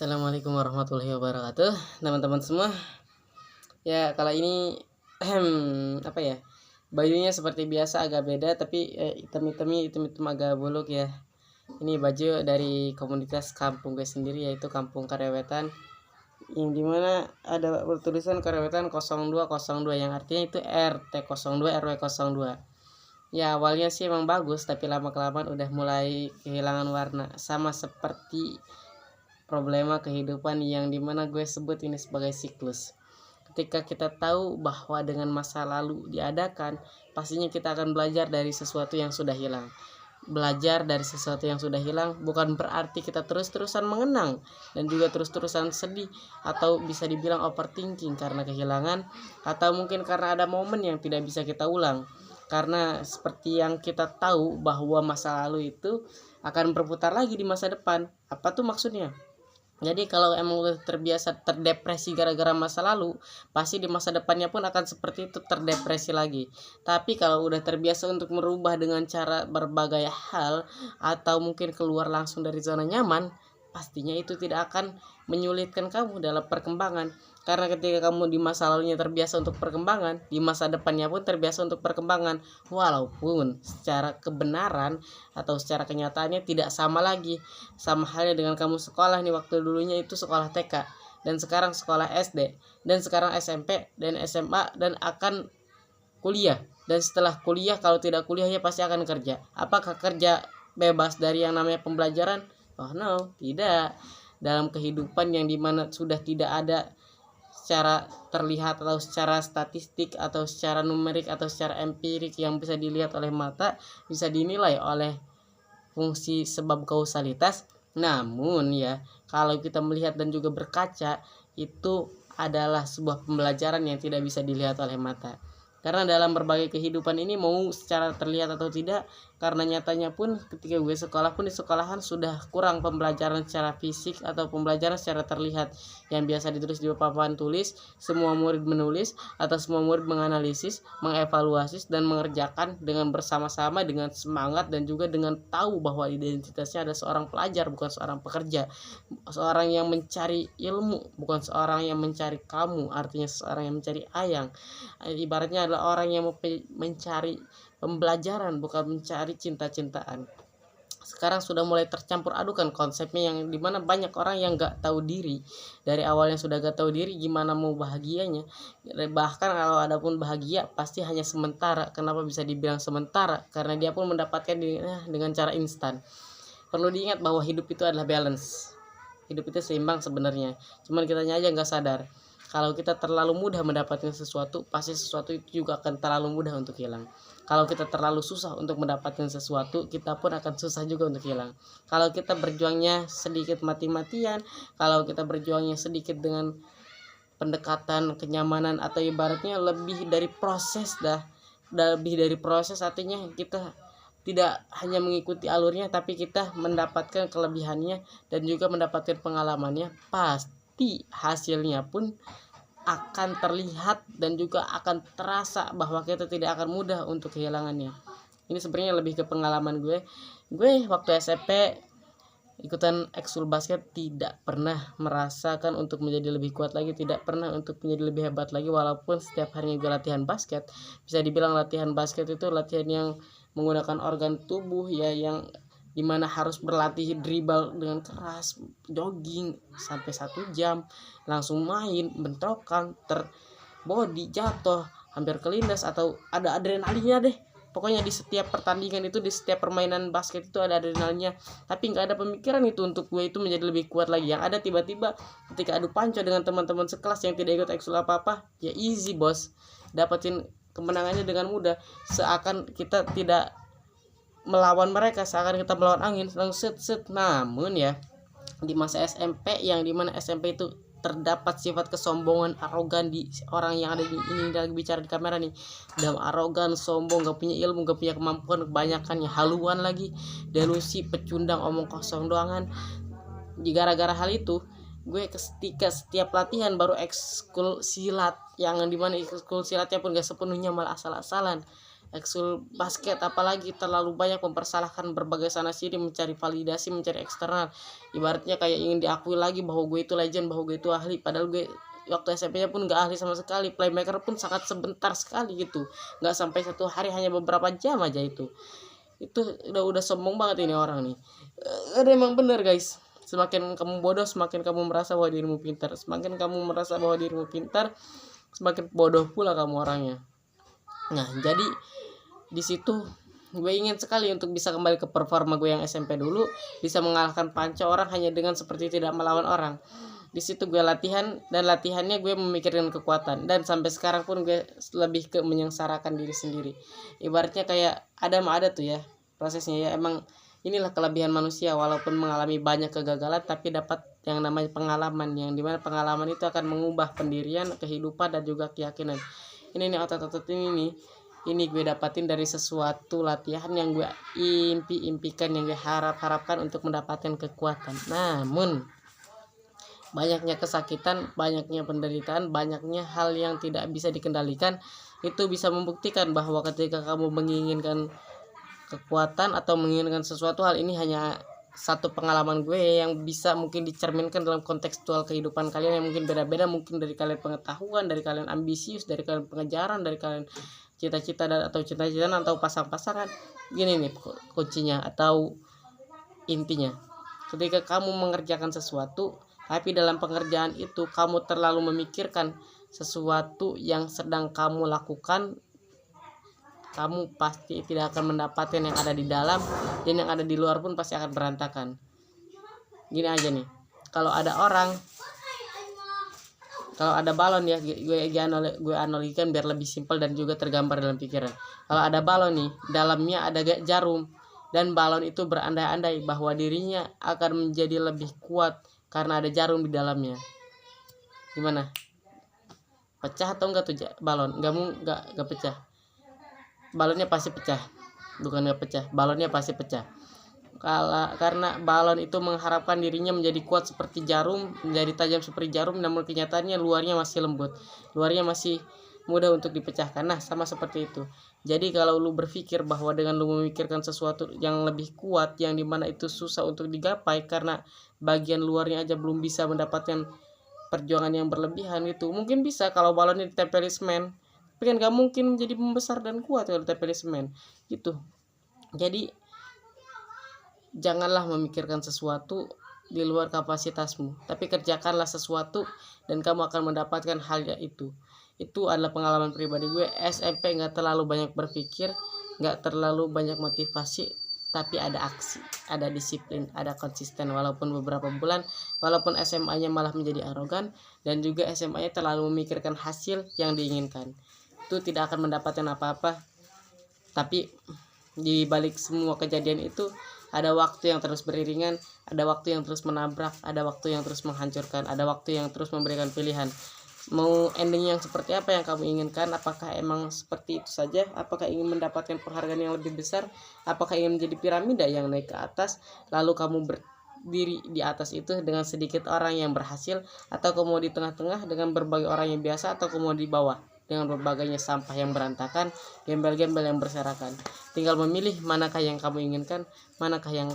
Assalamualaikum warahmatullahi wabarakatuh, teman-teman semua. Ya, kalau ini apa ya? Bajunya seperti biasa agak beda, tapi hitam-hitam agak buluk ya. Ini baju dari komunitas kampung gue sendiri, yaitu Kampung Karewetan, yang dimana ada bertulisan Karewetan 0202, yang artinya itu RT 02 RW 02. Ya, awalnya sih emang bagus, tapi lama-kelamaan udah mulai kehilangan warna, sama seperti problema kehidupan yang dimana gue sebut ini sebagai siklus. Ketika kita tahu bahwa dengan masa lalu diadakan, pastinya kita akan belajar dari sesuatu yang sudah hilang. Belajar dari sesuatu yang sudah hilang bukan berarti kita terus-terusan mengenang dan juga terus-terusan sedih atau bisa dibilang overthinking karena kehilangan, atau mungkin karena ada momen yang tidak bisa kita ulang. Karena seperti yang kita tahu bahwa masa lalu itu akan berputar lagi di masa depan. Apa tuh maksudnya? Jadi kalau emang udah terbiasa terdepresi gara-gara masa lalu, pasti di masa depannya pun akan seperti itu, terdepresi lagi. Tapi kalau udah terbiasa untuk merubah dengan cara berbagai hal, atau mungkin keluar langsung dari zona nyaman, pastinya itu tidak akan menyulitkan kamu dalam perkembangan. Karena ketika kamu di masa lalunya terbiasa untuk perkembangan, di masa depannya pun terbiasa untuk perkembangan. Walaupun secara kebenaran atau secara kenyataannya tidak sama lagi. Sama halnya dengan kamu sekolah nih, waktu dulunya itu sekolah TK, dan sekarang sekolah SD, dan sekarang SMP dan SMA, dan akan kuliah. Dan setelah kuliah, kalau tidak kuliah ya pasti akan kerja. Apakah kerja bebas dari yang namanya pembelajaran? Oh no, tidak. Dalam kehidupan yang dimana sudah tidak ada secara terlihat atau secara statistik atau secara numerik atau secara empirik yang bisa dilihat oleh mata, bisa dinilai oleh fungsi sebab kausalitas. Namun ya, kalau kita melihat dan juga berkaca, itu adalah sebuah pembelajaran yang tidak bisa dilihat oleh mata. Karena dalam berbagai kehidupan ini, mau secara terlihat atau tidak, karena nyatanya pun ketika gue sekolah pun di sekolahan sudah kurang pembelajaran secara fisik atau pembelajaran secara terlihat yang biasa ditulis di papan tulis. Semua murid menulis atau semua murid menganalisis, mengevaluasi dan mengerjakan dengan bersama-sama, dengan semangat dan juga dengan tahu bahwa identitasnya ada seorang pelajar, bukan seorang pekerja, seorang yang mencari ilmu, bukan seorang yang mencari kamu, artinya seorang yang mencari ayang. Ibaratnya adalah orang yang mencari pembelajaran, bukan mencari cinta-cintaan. Sekarang sudah mulai tercampur adukan konsepnya, yang dimana banyak orang yang gak tahu diri. Dari awalnya sudah gak tahu diri, gimana mau bahagianya. Bahkan kalau ada pun bahagia, pasti hanya sementara. Kenapa bisa dibilang sementara? Karena dia pun mendapatkan dengan cara instan. Perlu diingat bahwa hidup itu adalah balance. Hidup itu seimbang sebenarnya, cuman kitanya aja gak sadar. Kalau kita terlalu mudah mendapatkan sesuatu, pasti sesuatu itu juga akan terlalu mudah untuk hilang. Kalau kita terlalu susah untuk mendapatkan sesuatu, kita pun akan susah juga untuk hilang. Kalau kita berjuangnya sedikit mati-matian, kalau kita berjuangnya sedikit dengan pendekatan kenyamanan, atau ibaratnya lebih dari proses lebih dari proses, artinya kita tidak hanya mengikuti alurnya, tapi kita mendapatkan kelebihannya dan juga mendapatkan pengalamannya, pasti hasilnya pun akan terlihat dan juga akan terasa bahwa kita tidak akan mudah untuk kehilangannya. Ini sebenarnya lebih ke pengalaman gue. Waktu SMP ikutan ekskul basket tidak pernah merasakan untuk menjadi lebih kuat lagi, tidak pernah untuk menjadi lebih hebat lagi. Walaupun setiap harinya gue latihan basket, bisa dibilang latihan basket itu latihan yang menggunakan organ tubuh ya, yang dimana harus berlatih dribble dengan keras, jogging sampai 1 jam, langsung main bentrokan, terbody, jatuh, hampir kelindas, atau ada adrenalinnya deh. Pokoknya di setiap pertandingan itu, di setiap permainan basket itu ada adrenalinnya. Tapi nggak ada pemikiran itu untuk gue itu menjadi lebih kuat lagi. Yang ada tiba-tiba ketika adu panco dengan teman-teman sekelas yang tidak ikut ekskul apa-apa, ya easy bos, dapetin kemenangannya dengan mudah. Seakan kita tidak melawan mereka, seakan kita melawan angin, langsung set. Namun ya, di masa SMP, yang dimana SMP itu terdapat sifat kesombongan, arogan di orang yang ada di ini lagi bicara di kamera nih. Udah arogan, sombong, gak punya ilmu, gak punya kemampuan, kebanyakan ya haluan lagi, delusi, pecundang, omong kosong doangan. Gara-gara hal itu, gue ketika setiap latihan baru ekskul silat, yang dimana ekskul silatnya pun gak sepenuhnya malah asal-asalan, ekskul basket, apalagi terlalu banyak mempersalahkan berbagai sana sini, mencari validasi, mencari eksternal, ibaratnya kayak ingin diakui lagi bahwa gue itu legend, bahwa gue itu ahli, padahal gue waktu SMP-nya pun gak ahli sama sekali, playmaker pun sangat sebentar sekali gitu, nggak sampai 1 hari, hanya beberapa jam aja itu udah sombong banget ini orang nih. Ada emang bener guys, semakin kamu bodoh semakin kamu merasa bahwa dirimu pintar, semakin kamu merasa bahwa dirimu pintar semakin bodoh pula kamu orangnya. Nah jadi di situ gue ingin sekali untuk bisa kembali ke performa gue yang SMP dulu, bisa mengalahkan panca orang hanya dengan seperti tidak melawan orang. Di situ gue latihan, dan latihannya gue memikirkan kekuatan, dan sampai sekarang pun gue lebih ke menyengsarakan diri sendiri. Ibaratnya kayak ada tuh ya prosesnya ya, emang inilah kelebihan manusia, walaupun mengalami banyak kegagalan tapi dapat yang namanya pengalaman, yang dimana pengalaman itu akan mengubah pendirian, kehidupan, dan juga keyakinan. Ini nih otot-otot ini gue dapatin dari sesuatu latihan yang gue impikan, yang gue harapkan untuk mendapatkan kekuatan. Namun banyaknya kesakitan, banyaknya penderitaan, banyaknya hal yang tidak bisa dikendalikan, itu bisa membuktikan bahwa ketika kamu menginginkan kekuatan atau menginginkan sesuatu, hal ini hanya satu pengalaman gue yang bisa mungkin dicerminkan dalam kontekstual kehidupan kalian yang mungkin beda-beda, mungkin dari kalian pengetahuan, dari kalian ambisius, dari kalian pengejaran, dari kalian cita-cita atau cita-cita atau pasang-pasangan. Gini nih kuncinya atau intinya, ketika kamu mengerjakan sesuatu tapi dalam pengerjaan itu kamu terlalu memikirkan sesuatu yang sedang kamu lakukan, kamu pasti tidak akan mendapatkan yang ada di dalam, dan yang ada di luar pun pasti akan berantakan. Gini aja nih, kalau ada balon ya, gue analogikan biar lebih simpel dan juga tergambar dalam pikiran. Kalau ada balon nih, dalamnya ada jarum, dan balon itu berandai-andai bahwa dirinya akan menjadi lebih kuat karena ada jarum di dalamnya. Gimana? Pecah atau enggak tuh balon? Enggak pecah. Balonnya pasti pecah. Bukan enggak pecah, balonnya pasti pecah. Karena balon itu mengharapkan dirinya menjadi kuat seperti jarum, menjadi tajam seperti jarum, namun kenyataannya luarnya masih lembut. Luarnya masih mudah untuk dipecahkan. Nah, sama seperti itu. Jadi kalau lu berpikir bahwa dengan lu memikirkan sesuatu yang lebih kuat, yang dimana itu susah untuk digapai karena bagian luarnya aja belum bisa mendapatkan perjuangan yang berlebihan, itu mungkin bisa kalau balonnya ditempeli semen, tapi kan gak mungkin menjadi membesar dan kuat kalau ditempeli semen gitu. Jadi janganlah memikirkan sesuatu di luar kapasitasmu, tapi kerjakanlah sesuatu dan kamu akan mendapatkan hal itu. Itu adalah pengalaman pribadi gue. SMP gak terlalu banyak berpikir, gak terlalu banyak motivasi, tapi ada aksi, ada disiplin, ada konsisten. Walaupun beberapa bulan, walaupun SMA-nya malah menjadi arogan, dan juga SMA-nya terlalu memikirkan hasil yang diinginkan, itu tidak akan mendapatkan apa-apa. Tapi di balik semua kejadian itu ada waktu yang terus beriringan, ada waktu yang terus menabrak, ada waktu yang terus menghancurkan, ada waktu yang terus memberikan pilihan. Mau ending yang seperti apa yang kamu inginkan? Apakah emang seperti itu saja? Apakah ingin mendapatkan penghargaan yang lebih besar? Apakah ingin menjadi piramida yang naik ke atas, lalu kamu berdiri di atas itu dengan sedikit orang yang berhasil? Atau kamu di tengah-tengah dengan berbagai orang yang biasa? Atau kamu di bawah dengan berbagainya sampah yang berantakan, gembel-gembel yang berserakan? Tinggal memilih manakah yang kamu inginkan, manakah yang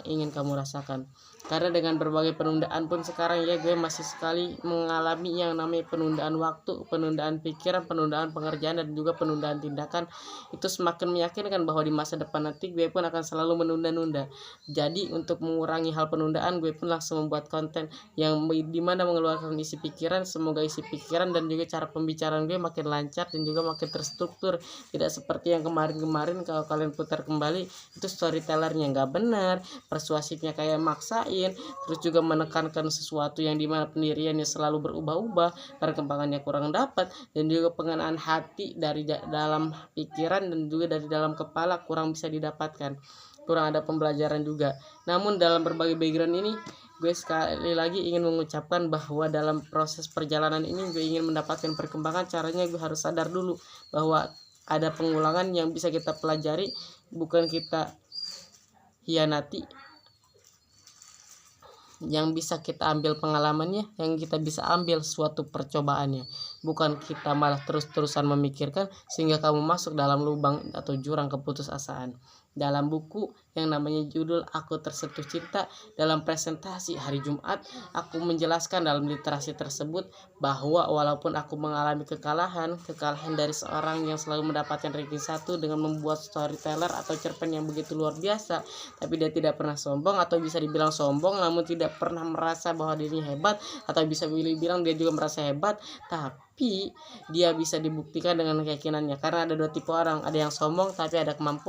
ingin kamu rasakan. Karena dengan berbagai penundaan pun sekarang ya, gue masih sekali mengalami yang namanya penundaan waktu, penundaan pikiran, penundaan pengerjaan, dan juga penundaan tindakan. Itu semakin meyakinkan bahwa di masa depan nanti gue pun akan selalu menunda-nunda. Jadi untuk mengurangi hal penundaan, gue pun langsung membuat konten yang dimana mengeluarkan isi pikiran. Semoga isi pikiran dan juga cara pembicaraan gue makin lancar dan juga makin terstruktur, tidak seperti yang kemarin kalau kalian putar kembali itu storytellernya nggak benar, persuasifnya kayak maksain, terus juga menekankan sesuatu yang dimana pendiriannya selalu berubah-ubah, perkembangannya kurang dapat, dan juga pengenaan hati dari dalam pikiran dan juga dari dalam kepala kurang bisa didapatkan, kurang ada pembelajaran juga. Namun dalam berbagai background ini, gue sekali lagi ingin mengucapkan bahwa dalam proses perjalanan ini gue ingin mendapatkan perkembangan. Caranya gue harus sadar dulu bahwa ada pengulangan yang bisa kita pelajari, bukan kita hianati. yang bisa kita ambil pengalamannya, yang kita bisa ambil suatu percobaannya. Bukan kita malah terus-terusan memikirkan sehingga kamu masuk dalam lubang atau jurang keputusasaan. Dalam buku yang namanya judul Aku Tersentuh Cinta, dalam presentasi hari Jumat, aku menjelaskan dalam literasi tersebut bahwa walaupun aku mengalami kekalahan dari seorang yang selalu mendapatkan ranking 1 dengan membuat storyteller atau cerpen yang begitu luar biasa, tapi dia tidak pernah sombong atau bisa dibilang sombong, namun tidak pernah merasa bahwa dirinya hebat, atau bisa dibilang dia juga merasa hebat, tapi dia bisa dibuktikan dengan keyakinannya. Karena ada dua tipe orang, ada yang sombong tapi ada kemampuan,